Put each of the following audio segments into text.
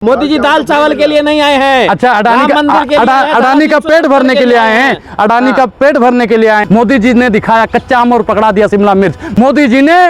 मोदी जी दाल चावल के लिए नहीं आए हैं। अच्छा, अडानी का पेट भरने के लिए आए हैं। अडानी का पेट भरने के लिए आए। मोदी जी ने दिखाया कच्चा आम और पकड़ा दिया शिमला मिर्च। मोदी जी ने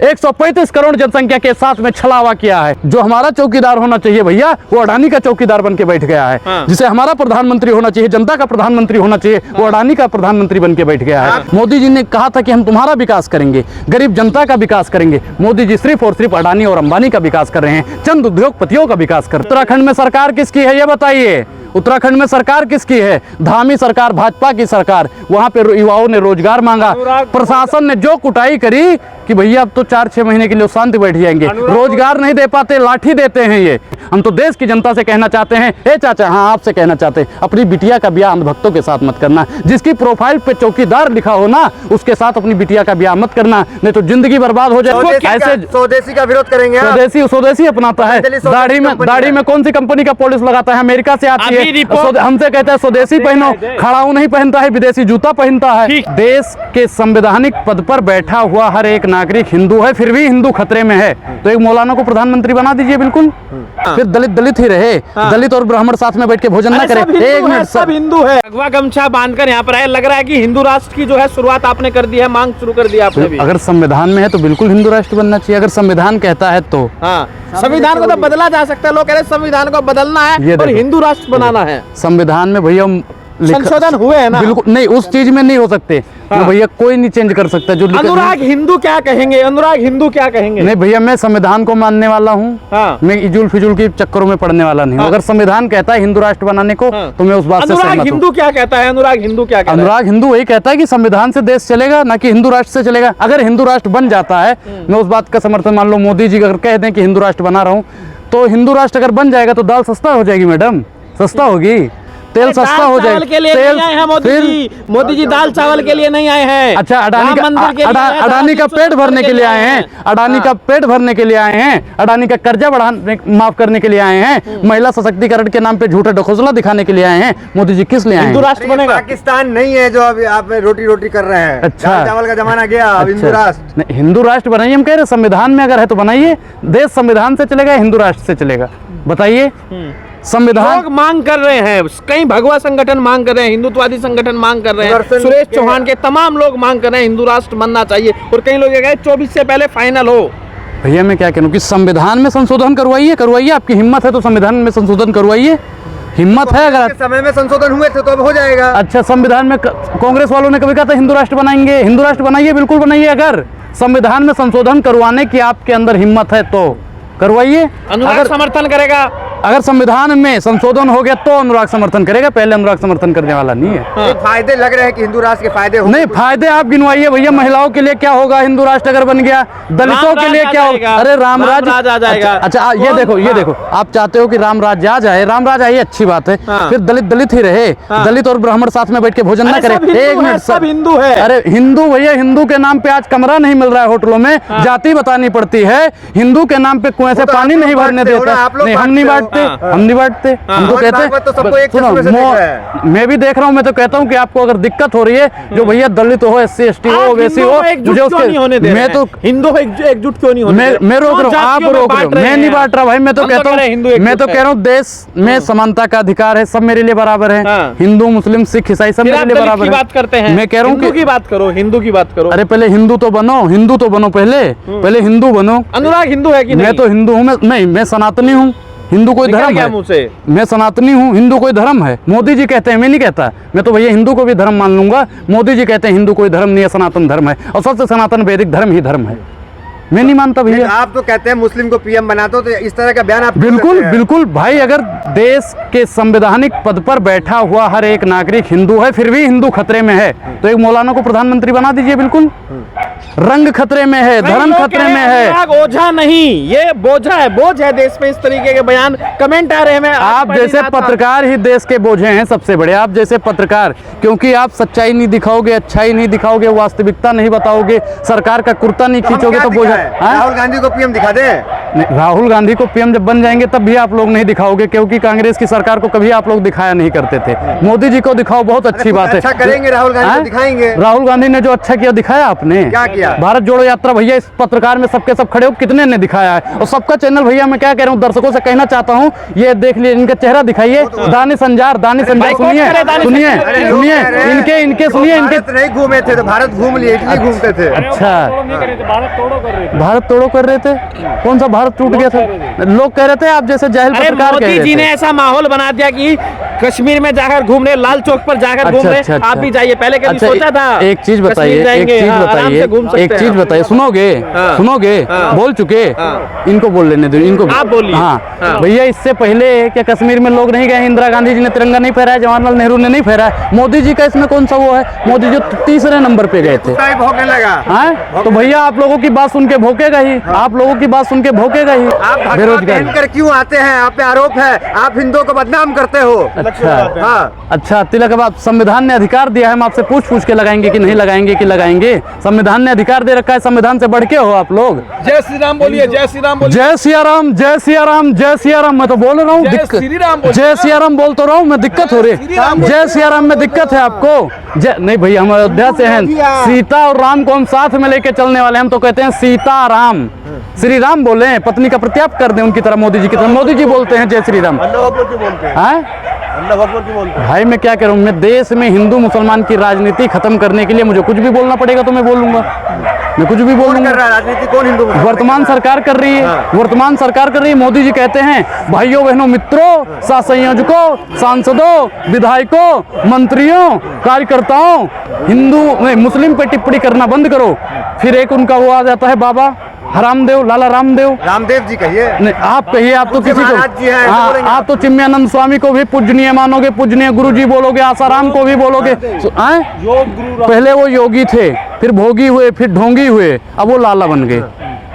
135 करोड़ जनसंख्या के साथ में छलावा किया है। जो हमारा चौकीदार होना चाहिए भैया, वो अडानी का चौकीदार बन के बैठ गया है। जिसे हमारा प्रधानमंत्री होना चाहिए, जनता का प्रधानमंत्री होना चाहिए, वो अडानी का प्रधानमंत्री बन के बैठ गया है। मोदी जी ने कहा था कि हम तुम्हारा विकास करेंगे, गरीब जनता का विकास करेंगे। मोदी जी सिर्फ और सिर्फ अडानी और अंबानी का विकास कर रहे हैं, चंद उद्योगपतियों का विकास कर। उत्तराखंड में सरकार किसकी है ये बताइए? उत्तराखंड में सरकार किसकी है? धामी सरकार, भाजपा की सरकार। वहां पे युवाओं ने रोजगार मांगा, प्रशासन ने जो कुटाई करी कि भैया अब तो 4-6 महीने के लिए शांति बैठ जाएंगे, रोजगार नहीं दे पाते, लाठी देते हैं ये। हम तो देश की जनता से कहना चाहते हैं, ए चाचा, हाँ आपसे कहना चाहते हैं, अपनी बिटिया का ब्याह अंधभक्तों के साथ मत करना। जिसकी प्रोफाइल पे चौकीदार लिखा हो ना, उसके साथ अपनी बिटिया का ब्याह मत करना, नहीं तो जिंदगी बर्बाद हो जाए। ऐसे स्वदेशी का विरोध करेंगे। स्वदेशी अपनाता है। दाढ़ी में कौन सी कंपनी का पॉलिश लगाता है? अमेरिका से आती है। हमसे कहता है स्वदेशी पहनो, खड़ाऊ नहीं पहनता है, विदेशी जूता पहनता है। देश के संवैधानिक पद पर बैठा हुआ हर एक नागरिक हिंदू है, फिर भी हिंदू खतरे में है। तो एक मौलाना को प्रधानमंत्री बना दीजिए, बिल्कुल। फिर दलित ही रहे। दलित और ब्राह्मण साथ में बैठ के भोजन ना करें। एक मिनट, सब हिंदू है। भगवा गमछा बांधकर यहाँ पर आए, लग रहा है कि हिंदू राष्ट्र की जो है शुरुआत आपने कर दी है, मांग शुरू कर दी आपने भी। अगर संविधान में है तो बिल्कुल हिंदू राष्ट्र बनना चाहिए। अगर संविधान कहता है तो संविधान को तो बदला जा सकता है। लोग कह रहे हैं संविधान को बदलना है और हिंदू राष्ट्र बनाना है। संविधान में भैया संशोधन हुए हैं ना? बिल्कुल नहीं, उस चीज में नहीं हो सकते भैया, कोई नहीं चेंज कर सकता। जो अनुराग हिंदू क्या कहेंगे? अनुराग हिंदू क्या कहेंगे? नहीं भैया, मैं संविधान को मानने वाला हूँ। मैं इजुल फिजुल की चक्करों में पड़ने वाला नहीं हूँ। अगर संविधान कहता है हिंदू राष्ट्र बनाने को, तो मैं उस बात से सहमत हूँ। हिंदू क्या कहता है? अनुराग हिंदू क्या कहता है? अनुराग हिंदू वही कहता है कि संविधान से देश चलेगा, ना कि हिंदू राष्ट्र से चलेगा। अगर हिंदू राष्ट्र बन जाता है, मैं उस बात का समर्थन, मान लो मोदी जी अगर कह दें कि हिंदू राष्ट्र बना रहा हूँ, तो हिंदू राष्ट्र अगर बन जाएगा तो दाल सस्ता हो जाएगी मैडम, सस्ता होगी, तेल सस्ता हो जाएगा। मोदी जी दाल चावल के लिए नहीं आए हैं। अच्छा, अडानी का पेट भरने के लिए आए हैं। अडानी का पेट भरने के लिए आए हैं। अडानी का कर्जा माफ करने के लिए आए हैं। महिला सशक्तिकरण के नाम पे झूठा ढकोसला दिखाने के लिए आए हैं। मोदी जी किस लिए आए हैं? हिंदू राष्ट्र बनेगा। पाकिस्तान नहीं है जो अभी आप रोटी कर रहे हैं। अच्छा, चावल का जमाना गया, हिंदू राष्ट्र। हिंदू राष्ट्र बनाइए। हम कह रहे संविधान में अगर है तो बनाइए। देश संविधान से चलेगा, हिंदू राष्ट्र से चलेगा, बताइए। संविधान लोग मांग कर रहे हैं, कई भगवा संगठन मांग कर रहे हैं, हिंदुत्ववादी संगठन मांग कर रहे हैं, सुरेश चौहान के तमाम लोग मांग कर रहे हैं हिंदू राष्ट्र बनना चाहिए। और कई लोग कह 24 से पहले फाइनल हो। भैया मैं क्या कहूँ कि संविधान में संशोधन करवाइए। आपकी हिम्मत है तो संविधान में संशोधन करवाइए। हिम्मत है अगर समय में संशोधन हुए थे तो अब हो जाएगा। अच्छा, संविधान में कांग्रेस वालों ने कभी कहा था हिंदू राष्ट्र बनाएंगे। हिंदू राष्ट्र बनाइए, बिल्कुल बनाइए। अगर संविधान में संशोधन करवाने की आपके अंदर हिम्मत है तो करवाइए। अनुराग समर्थन करेगा। अगर संविधान में संशोधन हो गया तो अनुराग समर्थन करेगा, पहले अनुराग समर्थन करने वाला नहीं है। फायदे लग रहे हैं कि हिंदू राष्ट्र के फायदे होंगे। नहीं, फायदे आप गिनवाइए भैया। महिलाओं के लिए क्या होगा हिंदू राष्ट्र अगर बन गया? दलितों के लिए क्या होगा? अरे राम राज आ जाएगा। अच्छा, ये देखो, आप चाहते हो कि राम राज्य आ जाए। राम राज्य आइए, अच्छी बात है। फिर दलित ही रहे। दलित और ब्राह्मण साथ में बैठ के भोजन ना करें। एक मिनट, सब हिंदू है। अरे हिंदू भैया, हिंदू के नाम पे आज कमरा नहीं मिल रहा है होटलों में, जाति बतानी पड़ती है। हिंदू के नाम पे कुएं से पानी नहीं भरने देता। नहीं, हम नहीं बांटते। हमको कहते हैं, सुनो, मैं भी देख रहा हूँ। मैं तो कहता हूँ कि आपको अगर दिक्कत हो रही है, जो भैया दलित हो, SC ST हो, ओबीसी हो, मुझे उसके मैं तो हिंदू एकजुट क्यों नहीं होने? मैं रोक रहा हूँ, आप रोक रहे हो। मैं नहीं बांट रहा भाई। मैं तो कहता हूँ, मैं तो कह रहा हूँ देश में समानता का अधिकार है, सब मेरे लिए बराबर है। हिंदू, मुस्लिम, सिख, ईसाई सब मेरे लिए बराबर है। बात करते हैं, मैं कह रहा हूँ हिंदू की बात करो, हिंदू की बात करो। अरे पहले हिंदू तो बनो, पहले हिंदू बनो। अनुराग हिंदू है कि नहीं? मैं तो हिंदू हूँ। नहीं, मैं सनातनी हूँ। हिंदू कोई धर्म है? मैं सनातनी हूँ। हिंदू कोई धर्म है? मोदी जी कहते हैं, मैं नहीं कहता। मैं तो भैया हिंदू को भी धर्म मान लूंगा। मोदी जी कहते हैं हिंदू कोई धर्म नहीं है, सनातन धर्म है, और सबसे सनातन वैदिक धर्म ही धर्म है। मैं नहीं मानता भैया। आप तो कहते हैं मुस्लिम को PM बना दो, तो इस तरह का बयान आप बिल्कुल भाई। अगर देश के संवैधानिक पद पर बैठा हुआ हर एक नागरिक हिंदू है, फिर भी हिंदू खतरे में है, तो एक मौलाना को प्रधानमंत्री बना दीजिए, बिल्कुल। रंग खतरे में है, धर्म खतरे में है। ओझा नहीं, ये बोझा है, बोझ है देश पे। इस तरीके के बयान कमेंट आ रहे हैं। आप जैसे पत्रकार ही देश के बोझे हैं सबसे बड़े। आप जैसे पत्रकार, क्योंकि आप सच्चाई नहीं दिखाओगे, अच्छाई नहीं दिखाओगे, वास्तविकता नहीं बताओगे, सरकार का कुर्ता नहीं खींचोगे तो बोझा। राहुल गांधी को PM दिखा दे। राहुल गांधी को PM जब बन जाएंगे तब भी आप लोग नहीं दिखाओगे, क्योंकि कांग्रेस की सरकार को कभी आप लोग दिखाया नहीं करते थे। मोदी जी को दिखाओ, बहुत अच्छी बात है। अच्छा करेंगे, राहुल गांधी को दिखाएंगे। राहुल गांधी ने जो अच्छा किया दिखाया आपने। क्या किया? भारत जोड़ो यात्रा भैया इस पत्रकार में सबके सब खड़े हो कितने ने दिखाया है, और सबका चैनल भैया मैं क्या कह रहा हूँ दर्शकों से कहना चाहता हूँ, ये देख लिए इनका चेहरा दिखाइए, दानिश संजार सुनिए सुनिए सुनिए इनके सुनिए इनके। भारत नहीं घूमे थे तो भारत घूम लिए, इटली घूमते थे। अच्छा भारत तोड़ो कर रहे थे, कौन सा भारत टूट गया था? लोग कह रहे थे आप जैसे जाहिल अरे पत्रकार कह मोदी रहे जी ने थे। ऐसा माहौल बना दिया कि कश्मीर में जाकर घूम रहे, लाल चौक पर जाकर घूम रहे, आप भी जाइए। पहले कभी सोचा था? एक चीज बताइए, कश्मीर जाएंगे, एक चीज हाँ, आराम बताइए, से घूम सकते एक हैं चीज आप। बताइए, सुनोगे हाँ। सुनोगे हाँ। बोल चुके, हाँ। इनको बोल लेने दो, इनको आप बोलिए। हाँ हाँ। भैया इससे पहले क्या कश्मीर में लोग नहीं गए? इंदिरा गांधी जी ने तिरंगा नहीं फहराया, जवाहरलाल नेहरू ने नहीं फहराया, मोदी जी का इसमें कौन सा वो है? मोदी जी तीसरे नंबर पे गए थे। टाइप होने लगा। हाँ तो भैया आप लोगों की बात सुन के भोंकेगा ही, आप लोगों की बात सुन के भोंकेगा ही। आप भगवा बेरोजगार पहनकर क्यों आते हैं? आप पे आरोप है, आप हिंदुओं को बदनाम करते हो। अच्छा हाँ, अच्छा तिलक अब आप संविधान ने अधिकार दिया है, हम आपसे पूछ के लगाएंगे कि नहीं लगाएंगे कि लगाएंगे? संविधान ने अधिकार दे रखा है, संविधान से बढ़ के हो आप लोग। जय श्री राम बोलिए, जय श्री राम बोलिए। जय सिया राम, जय सिया राम, जय सिया राम। मैं तो बोल रहा हूँ, जय श्री राम बोलिए। जय सिया राम बोल तो रहा हूँ मैं, दिक्कत हो रही श्री राम है। जय सिया राम में दिक्कत है आपको? जय नहीं भैया, हम अयोध्या से हैं, सीता और राम को हम साथ में लेके चलने वाले, हम तो कहते हैं सीता राम। श्री राम बोले, पत्नी का प्रत्याप कर दें उनकी तरह, मोदी जी की तरह। मोदी जी बोलते हैं जय श्री राम। भाई मैं क्या कह रहा हूँ, मैं देश में हिंदू मुसलमान की राजनीति खत्म करने के लिए मुझे कुछ भी बोलना पड़ेगा तो मैं बोलूंगा, मैं कुछ भी कौन कर बोलूंगा। रहा है राजनीति? कौन हिंदू? वर्तमान सरकार कर रही है, वर्तमान सरकार कर रही है। मोदी जी कहते हैं भाइयों बहनों मित्रों सह संयोजकों सांसदों विधायकों मंत्रियों कार्यकर्ताओं हिंदू नहीं मुस्लिम पे टिप्पणी करना बंद करो। फिर एक उनका वो आ जाता है बाबा हरामदेव, लाला रामदेव। रामदेव जी कहिए। नहीं आप कहिए, आप तो पूज्य किसी महाराज जी हैं, को ऐसे हाँ बोलेंगे आप तो चिन्मयानंद स्वामी को भी पूजनीय मानोगे, पूजनीय गुरु जी बोलोगे, आसाराम को भी बोलोगे। पहले वो योगी थे, फिर भोगी हुए, फिर ढोंगी हुए, अब वो लाला बन गए।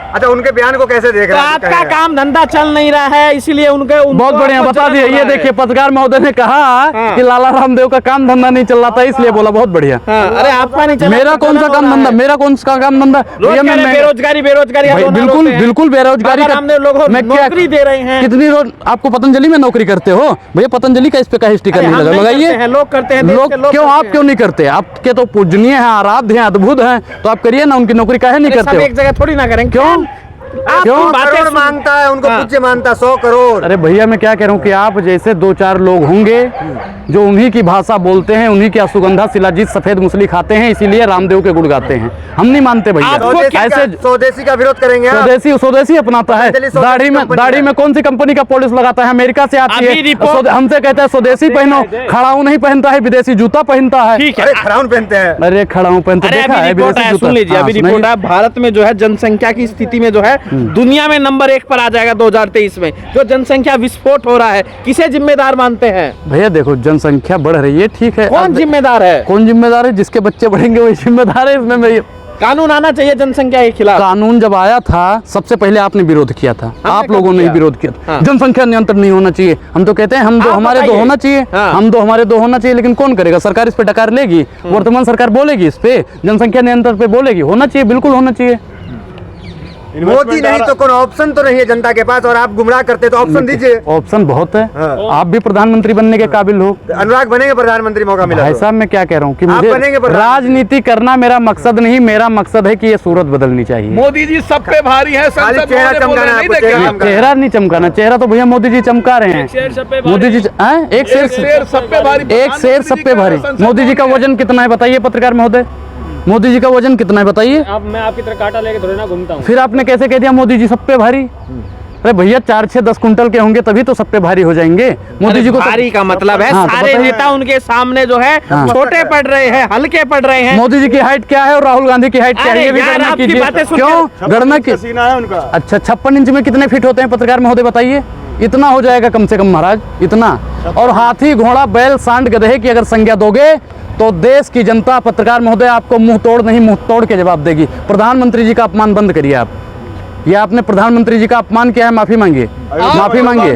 अच्छा, उनके बयान को कैसे देख तो रहे हैं? आपका काम धंधा चल नहीं रहा है, इसीलिए उनको बहुत बढ़िया बता दिए। ये देखिए पत्रकार महोदय ने कहा कि लाला रामदेव का काम धंधा नहीं चल रहा था इसलिए बोला, बहुत बढ़िया। अरे आपका नहीं चला, मेरा कौन सा काम धंधा, मेरा कौन सा काम धंधा? भैया मैं बेरोजगारी बेरोजगारी भाई, बिल्कुल बिल्कुल बेरोजगारी बाबा रामदेव लोग मैं क्या नौकरी दे रहे हैं। कितनी रोज आपको पतंजलि में नौकरी करते हो भैया? पतंजलि का इस पे का स्टिकर नहीं लगा, लगाइए। लोग करते हैं, देश लोग के लोग क्यों, करते आप क्यों नहीं करते? आपके तो पूजनीय हैं, आराध्य हैं, अद्भुत हैं, तो आप करिए ना, उनकी नौकरी काहे नहीं हैं। करते सब हो? एक जगह थोड़ी ना करेंगे। क्यों? आप क्यों? बातें करोड़ सुन- मांगता है, उनको हाँ। पूज्य मानता 100 करोड़। अरे भैया मैं क्या कह रहा हूँ कि आप जैसे दो चार लोग होंगे जो उन्हीं की भाषा बोलते हैं, उन्हीं की असुगंधा शिलाजीत सफेद मूसली खाते हैं, इसीलिए रामदेव के गुण गाते हैं। हम नहीं मानते भैया। ऐसे स्वदेशी का विरोध करेंगे आप? स्वदेशी अपनाता है। पतंजलि स्वदेशी दाढ़ी कंपनी में कौन सी कंपनी का पॉलिश लगाता है? अमेरिका से आती अभी है, रिपोर्ट- हमसे कहता है स्वदेशी पहनो, खड़ाऊ नहीं पहनता है, विदेशी जूता पहनता है। ठीक अरे है। खड़ाउन पहनते हैं। अरे खड़ाऊ पहनते अरे देखा अभी है रिपोर्ट विदेशी आया, जूता। सुन लीजिए, हाँ, अभी सुनाइए। रिपोर्ट आया, भारत में जो है जनसंख्या की स्थिति में जो है दुनिया में नंबर 1 पर आ जाएगा 2023 में। जो जनसंख्या विस्फोट हो रहा है, किसे जिम्मेदार मानते हैं? भैया देखो जनसंख्या बढ़ रही है, ठीक है। कौन अब जिम्मेदार है? कौन जिम्मेदार है? जिसके बच्चे बढ़ेंगे वही जिम्मेदार है इसमें। भैया कानून आना चाहिए जनसंख्या के खिलाफ। कानून जब आया था सबसे पहले आपने विरोध किया था, आप कब लोगों ने ही किया? विरोध किया था। हाँ। जनसंख्या नियंत्रण नहीं होना चाहिए, हम तो कहते हैं हम दो आप हमारे दो बताइए। होना चाहिए। हाँ। हम दो हमारे दो होना चाहिए, लेकिन कौन करेगा? सरकार इस पे डकार लेगी, वर्तमान सरकार बोलेगी इस पे, जनसंख्या नियंत्रण पे बोलेगी। होना चाहिए, बिल्कुल होना चाहिए। मोदी नहीं तो कोई ऑप्शन तो नहीं है जनता के पास, और आप गुमराह करते तो ऑप्शन दीजिए। ऑप्शन बहुत है। हाँ। आप भी प्रधानमंत्री बनने के काबिल हो। अनुराग बनेंगे प्रधानमंत्री, मौका मिला भाई तो। साहब मैं क्या कह रहा हूँ कि आप मुझे बनेंगे प्रधानमंत्री। राजनीति करना मेरा मकसद नहीं, मेरा मकसद है कि ये सूरत बदलनी चाहिए। मोदी जी सब पे भारी है, खाली चेहरा चमकाना है आपको, चेहरा चमकाना। चेहरा नहीं चमकाना, चेहरा तो भैया मोदी जी चमका रहे हैं। मोदी जी एक शेर सब पे भारी, एक शेर सब पे भारी। मोदी जी का वजन कितना है बताइए पत्रकार महोदय? मोदी जी का वजन कितना है बताइए? अब मैं आपकी तरह कांटा लेके थोड़ी ना घूमता हूँ। फिर आपने कैसे कह दिया मोदी जी सब पे भारी? अरे भैया 4-6-10 कुंटल के होंगे तभी तो सब पे भारी हो जाएंगे। मोदी जी को भारी का मतलब है हाँ, तो सारे बताइए। नेता उनके सामने जो है हाँ। छोटे पड़ रहे हैं, हल्के पड़ रहे हैं। मोदी जी की हाइट क्या है और राहुल गांधी की हाइट क्या है? अरे ये भी यार, गणना आपकी कीजिए। बातें सुन क्यों गणना की? सीना है उनका। अच्छा 56 इंच में कितने फीट होते हैं पत्रकार महोदय बताइए? इतना हो जाएगा कम से कम महाराज, इतना। और हाथी घोड़ा बैल सांड गधे की अगर संज्ञा दोगे तो देश की जनता पत्रकार महोदय आपको मुंह तोड़ नहीं मुंह तोड़ के जवाब देगी। प्रधानमंत्री जी का अपमान बंद करिए आप। ये आपने प्रधानमंत्री जी का अपमान किया है, माफी मांगिए, माफी मांगिए।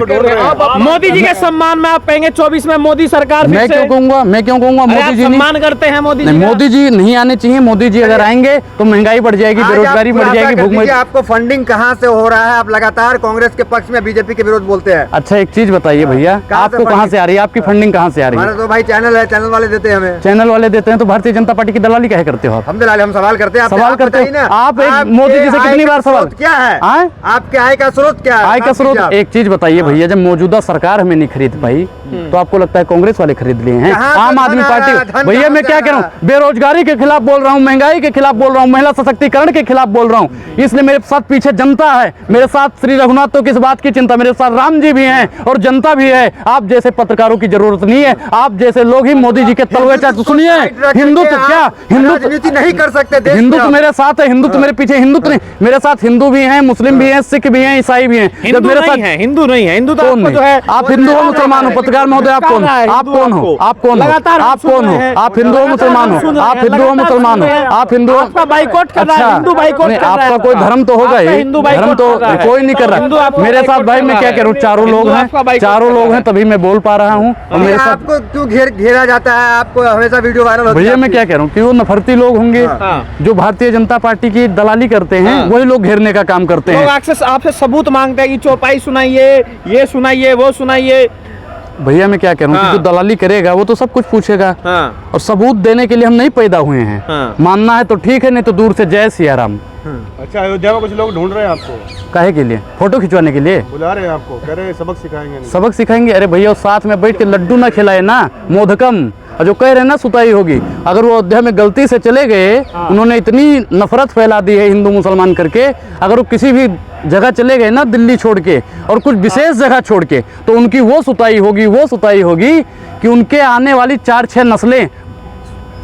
मोदी जी के सम्मान में आप कहेंगे 24 में मोदी सरकार फिर मैं से- क्यों कहूंगा, मैं क्यों कहूंगा? अरे मोदी आप जी नहीं, सम्मान करते हैं मोदी जी नहीं का? मोदी जी नहीं आने चाहिए। मोदी जी अगर आएंगे तो महंगाई बढ़ जाएगी, आज आप बेरोजगारी बढ़ खुलासा जाएगी, कर भूखमरी। दीजिए, आपको फंडिंग कहाँ से हो रहा है? आप लगातार कांग्रेस के पक्ष में बीजेपी के विरोध बोलते हैं। अच्छा एक चीज बताइए भैया, कहाँ से आपको कहाँ फंडिंग? से आ रही है? आपकी फंडिंग कहाँ से आ रही हमारा है? तो भाई चैनल है, चैनल वाले देते हैं हमें। चैनल वाले देते हैं तो भारतीय जनता पार्टी की दलाली काहे करते हो आप? हम दलाल, हम सवाल करते हैं। सवाल करते हो? बताइए ना, आप एक आपके मोदी जी से आय कितनी का बार सवाल- स्रोत क्या है? आय? आपके आय का स्रोत क्या है? आय का बात स्रोत कीजिए आप। एक चीज बताइए भैया, जब मौजूदा सरकार हमें नहीं खरीद पाई तो आपको लगता है कांग्रेस वाले खरीद लिए हैं? कहाँ से आम आदमी धन आ रहा है? पार्टी। धन भैया कहाँ मैं से क्या आ कह रहा रहा हूँ, बेरोजगारी के खिलाफ बोल रहा हूँ, महंगाई के खिलाफ बोल रहा हूँ, महिला सशक्तिकरण के खिलाफ बोल रहा हूँ। इसलिए मेरे साथ पीछे जनता है, मेरे साथ श्री रघुनाथ तो किस बात की चिंता, मेरे साथ राम जी भी हैं और जनता भी है। आप जैसे पत्रकारों की जरूरत नहीं है, आप जैसे लोग ही मोदी जी के तलवे चाट। सुनिए, हिंदुत्व क्या, हिंदुत्व राजनीति नहीं कर सकते देश में हिंदुत्व आप। मेरे साथ है, हिंदुत्व मेरे पीछे, हिंदुत्व नहीं, मेरे साथ हिंदू भी हैं, मुस्लिम भी हैं, सिख भी हैं, ईसाई भी हैं। हिंदू मेरे नहीं साथ है, हिंदू नहीं है, हिंदू तो कौन आपको नहीं? जो है आप हिंदू हो मुसलमान हो? पत्रकार महोदय आप कौन हो? आप कौन हो? आप कौन हो? लगातार हम आप सुन कौन हो? रहे हैं। आप हिंदू हो मुसलमान सुन हो? रहे आप हैं, हिंदू हो लगातार मुसलमान सुन हो? रहे हैं। आप हिंदू हो? आपका बाइकआउट कर रहा है, हिंदू बाइकआउट नहीं, कर रहा है आपका कोई आपका। धर्म तो होगा आपका ही, हिंदू धर्म बाइकआउट तो कर रहा है। कोई नहीं कर हिंदू रहा। आपका मेरे साथ बाइकआउट भाई कर मैं रहा क्या है। करूँ, चारों हिंदू लोग आपका हैं, बाइकआउट चारों कर लोग रहा हैं, तभी मैं बोल पा रहा हूँ। और मेरे साथ आपको क्यों घेरा जाता है? आपको हमेशा वीडियो वायरल होती है भैया मैं आपकी। क्या कह रहा हूँ कि वो नफरती लोग होंगे हाँ। जो भारतीय जनता पार्टी की दलाली करते हैं, हाँ। वही लोग घेरने का काम करते लोग हैं। आपसे सबूत मांगते हैं कि चौपाई सुनाइए, ये सुनाइए, वो सुनाइए। भैया मैं क्या कह रहा हूँ हाँ। कि जो दलाली करेगा वो तो सब कुछ पूछेगा, हाँ और सबूत देने के लिए हम नहीं पैदा हुए हैं। हाँ। मानना है तो ठीक है, नहीं तो दूर से जय सिया राम। अच्छा, अयोध्या में कुछ लोग ढूंढ रहे हैं आपको, काहे के लिए? फोटो खिंचवाने के लिए बुला रहे हैं आपको, कह रहे हैं सबक सिखाएंगे। सबक सिखाएंगे? अरे भैया साथ में बैठ के लड्डू ना खिलाए ना, मोदकम, और जो कह रहे हैं ना सुताई होगी। अगर वो अयोध्या में गलती से चले गए, उन्होंने इतनी नफरत फैला दी है हिंदू मुसलमान करके, अगर वो किसी भी जगह चले गए ना, दिल्ली छोड़ के और कुछ विशेष जगह छोड़ के, तो उनकी वो सुताई होगी, वो सुताई होगी कि उनके आने वाली 4-6 नस्लें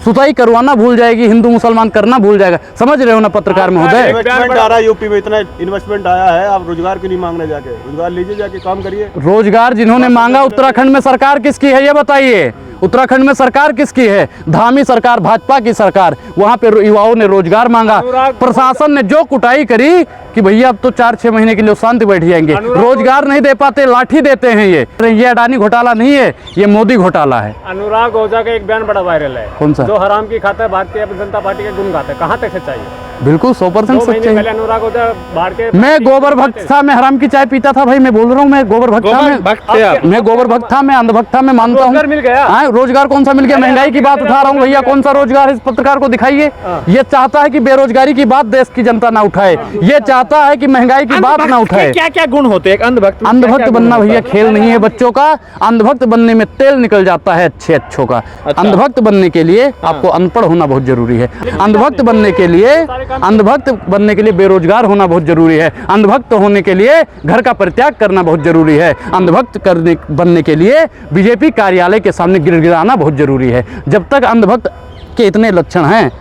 सुताई करवाना भूल जाएगी, हिंदू मुसलमान करना भूल जाएगा। समझ रहे हो ना पत्रकार महोदय? इन्वेस्टमेंट आ रहा है यूपी में, इतना इन्वेस्टमेंट आया है, आप रोजगार क्यों नहीं मांग रहे? जाके रोजगार लीजिए, जाके काम करिए। रोजगार जिन्होंने मांगा, उत्तराखंड में सरकार किसकी है ये बताइए? उत्तराखंड में सरकार किसकी है? धामी सरकार, भाजपा की सरकार। वहां पे युवाओं ने रोजगार मांगा, प्रशासन ने जो कुटाई करी कि भैया अब तो 4-6 महीने के लिए शांति बैठ जाएंगे, रोजगार नहीं दे पाते, लाठी देते हैं। ये अडानी घोटाला नहीं है, ये मोदी घोटाला है। अनुराग ओझा का एक बयान बड़ा वायरल है। कौन सा? जो हराम की खाता है, भारतीय जनता पार्टी के गुण गाता है, कहाँ तक सच्चाई है? बिल्कुल 100% 2 महीने सच्चाई। पहले अनुराग ओझा भारतीय मैं गोबर भक्त था, मैं हराम की चाय पीता था भाई, मैं बोल रहा हूँ, मैं गोबर भक्त था, गोबर भक्त थे आप? मैं गोबर भक्त था, मैं अंधभक्त था, मैं मानता हूँ। रोजगार मिल गया? हाँ, रोजगार कौन सा मिल गया? महंगाई की बात उठा रहा हूँ भैया, कौन सा रोजगार है? इस पत्रकार को दिखाइए। ये चाहता है कि बेरोजगारी की बात देश की जनता ना उठाए, ये चाहता है कि महंगाई की बात ना उठाए। क्या क्या गुण होते हैं एक अंधभक्त में? अंधभक्त क्या-क्या बनना गुण भैया होता खेल नहीं है बच्चों का। अंधभक्त बनने में तेल निकल जाता है अच्छों का। अच्छा। अंधभक्त बनने के लिए आपको अनपढ़ होना बहुत जरूरी है। अंधभक्त बनने के लिए बेरोजगार होना बहुत जरूरी है। अंधभक्त होने के लिए घर का परित्याग करना बहुत जरूरी है। अंधभक्त बनने के लिए बीजेपी कार्यालय के सामने गिड़गिड़ाना बहुत जरूरी है। जब तक अंधभक्त के इतने लक्षण हैं,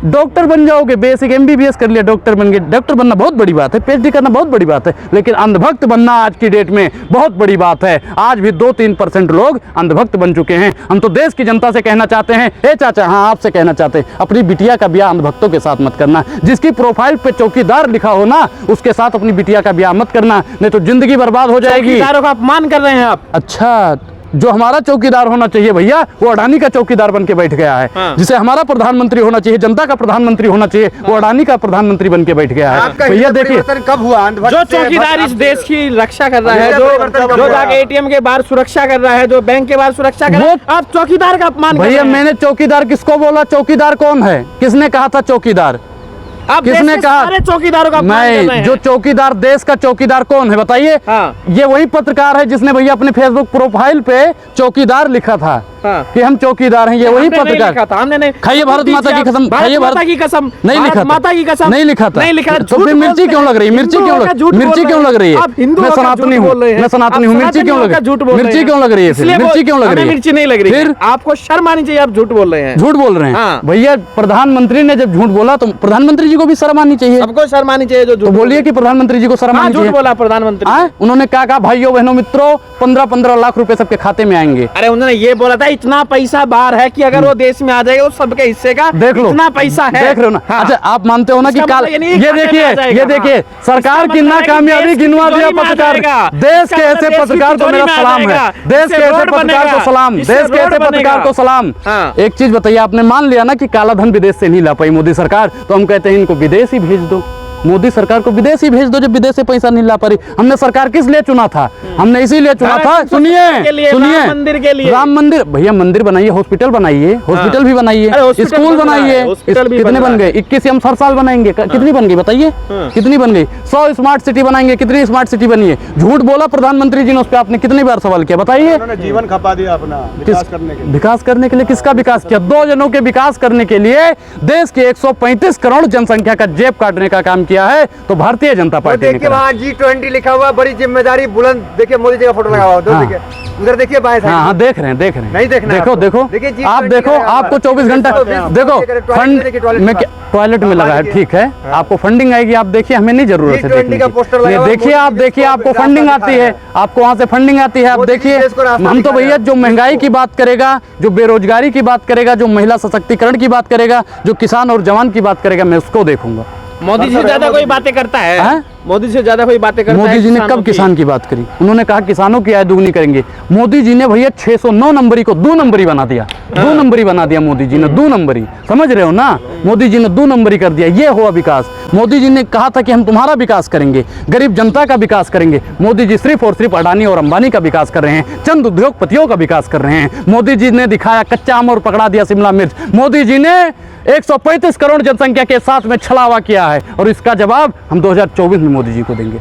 डॉक्टर बन जाओगे, बेसिक MBBS कर लिया, डॉक्टर बन गए। डॉक्टर बनना बहुत बड़ी बात है, PhD करना बहुत बड़ी बात है, लेकिन अंधभक्त बनना आज की डेट में बहुत बड़ी बात है। आज भी 2-3% लोग अंधभक्त बन चुके हैं। हम तो देश की जनता से कहना चाहते हैं, ए चाचा, हाँ आपसे कहना चाहते हैं, अपनी बिटिया का ब्याह अंधभक्तों के साथ मत करना। जिसकी प्रोफाइल पे चौकीदार लिखा हो ना, उसके साथ अपनी बिटिया का ब्याह मत करना, नहीं तो जिंदगी बर्बाद हो जाएगी। चौकीदारों का अपमान कर रहे हैं आप। अच्छा, जो हमारा चौकीदार होना चाहिए भैया, वो अडानी का चौकीदार बन के बैठ गया है। हाँ। जिसे हमारा प्रधानमंत्री होना चाहिए, जनता का प्रधानमंत्री होना चाहिए, वो अडानी का प्रधानमंत्री बन के बैठ गया है। आपका भैया हृदय देखिए, परिवर्तन कब हुआ? अंधभक्त जो से चौकीदार इस भक्त- देश की रक्षा कर रहा है, हृदय परिवर्तन जो कब जो हुआ? जाके ATM के बाहर सुरक्षा कर रहा है, जो बैंक के बाहर सुरक्षा कर रहा है, आप चौकीदार का अपमान कर भैया रहे हैं। मैंने चौकीदार किसको बोला? चौकीदार कौन है? किसने कहा था चौकीदार? आप किसने देश के कहा? सारे चौकीदारों का अपमान कर रहे मैं हैं। जो चौकीदार, देश का चौकीदार कौन है बताइए? हाँ। ये वही पत्रकार है जिसने भैया अपने फेसबुक प्रोफाइल पे चौकीदार लिखा था। हाँ। कि हम चौकीदार हैं, ये वही हमने नहीं पत्रकार। लिखा था, हमने नहीं। खाइए भारत माता की कसम, खाइए भारत माता की कसम, नहीं लिखा भारत था। माता की कसम नहीं लिखा था। नहीं लिखा। तो फिर मिर्ची क्यों लग रही है? मिर्ची क्यों लग रही है? आप हिंदू मैं सनातनी हूँ, मैं सनातनी हूँ, मिर्ची क्यों लग रही है? फिर मिर्ची क्यों लग रही है? मिर्ची नहीं लग रही है। फिर आपको शर्म आनी चाहिए, आप झूठ बोल रहे हैं। झूठ बोल रहे हैं हाँ। भैया। प्रधानमंत्री ने जब झूठ बोला तो प्रधानमंत्री जी को भी शर्म आनी चाहिए। सबको शर्म आनी चाहिए जो तो बोलिए कि प्रधानमंत्री जी को शर्म आनी झूठ चाहिए। बोला प्रधानमंत्री। उन्होंने क्या कहा? भाइयों बहनों मित्रों, 15-15 लाख रुपए सबके खाते में आएंगे। अरे उन्होंने ये बोला था इतना पैसा बाहर है कि अगर वो देश में आ जाएगा तो सबके हिस्से का देख लो, इतना पैसा है। देख रहे हो ना। हाँ। अच्छा, आप मानते हो ना कि इसका काल मतलब ये नहीं ये खाते में देखिए, आ जाएगा। ये देखिए हाँ। सरकार इसका की मतलब है कि नाकामयाबी देश की गिनवा दिया तिजोरी में आ पत्रकार। जाएगा। देश इसका के मतलब ऐसे देश की पत्रकार को तिजोरी मेरा में आ सलाम है। जाएगा। देश इससे के ऐसे रोड पत्रकार बनेगा। को सलाम, इससे देश के रोड ऐसे पत्रकार बनेगा। को सलाम। हाँ। एक चीज बताइए, आपने मान लिया ना कि काला धन विदेश से नहीं ला पाई मोदी सरकार, तो हम कहते हैं इनको विदेश ही भेज दो। मोदी सरकार को विदेश ही भेज दो जब विदेश से पैसा नहीं ला पा रही। हमने सरकार किस लिए चुना था? हमने इसीलिए चुना था, सुनिए सुनिए, राम मंदिर के लिए। राम मंदिर, भैया मंदिर बनाइए, हॉस्पिटल बनाइए, हॉस्पिटल भी बनाइए, अरे हॉस्पिटल स्कूल बन रहा है, बनाइए। हॉस्पिटल भी कितने बन बन रहा गए? 21 हम हर साल बनाएंगे। कितनी बन गई बताइए? कितनी बन गई? 100 स्मार्ट सिटी बनाएंगे। कितनी स्मार्ट सिटी बनी है? झूठ बोला प्रधानमंत्री जी ने, उस पर आपने कितनी बार सवाल किया बताइए? उन्होंने जीवन खपा दिया अपना विकास करने के लिए। विकास करने के लिए किसका विकास किया? 2 जनों के विकास करने के लिए देश के 135 करोड़ जनसंख्या का जेब काटने का काम किया है। तो भारतीय जनता वो पार्टी ने देखिए करा। वहाँ G20 लिखा हुआ, बड़ी जिम्मेदारी बुलंद। देखिए मोदी जी का फोटो लगा हुआ है, हाँ। देखिए उधर, देखिए बाएं साइड हाँ में। हाँ, देख रहे हैं, देख रहे हैं। नहीं देखना है देखो आपको। देखो, देखिए G20 आप देखो, लगा हुआ है। आपको 24 घंटा देखो फंड में टॉयलेट में लगा है, ठीक है, आपको फंडिंग आएगी, आप देखिए, हमें नहीं जरूरत है G20 देखने का की। पोस्टर लगा ये हुआ है, देखिए, आप मोदी जी देखिए, को आपको रास्ता फंडिंग दिखा आती रहा है, आपको वहाँ से फंडिंग आती है। आप मोदी जी देखिए, देश को रास्ता हम तो दिखा रहे भैया हैं। जो महंगाई की बात करेगा, जो बेरोजगारी की बात करेगा, जो महिला सशक्तिकरण की बात करेगा, जो किसान और जवान की बात करेगा, मैं उसको देखूंगा। मोदी जी से ज्यादा कोई बातें करता है? हाँ? मोदी से ज्यादा कोई बातें करता है? मोदी जी ने किसानों कब की? किसान की बात करी? उन्होंने कहा किसानों की आय दुगनी करेंगे। मोदी जी ने भैया 609 नंबरी को 2 नंबरी बना दिया। 2 नंबरी बना दिया मोदी जी ने, 2 नंबरी, समझ रहे हो ना? मोदी जी ने 2 नंबरी कर दिया। ये हुआ विकास। मोदी जी ने कहा था कि हम तुम्हारा विकास करेंगे, गरीब जनता का विकास करेंगे। मोदी जी सिर्फ और सिर्फ अडानी और अंबानी का विकास कर रहे हैं, चंद उद्योगपतियों का विकास कर रहे हैं। मोदी जी ने दिखाया कच्चा आम और पकड़ा दिया शिमला मिर्च। मोदी जी ने 135 करोड़ जनसंख्या के साथ में छलावा किया है, और इसका जवाब हम 2024 में मोदी जी को देंगे।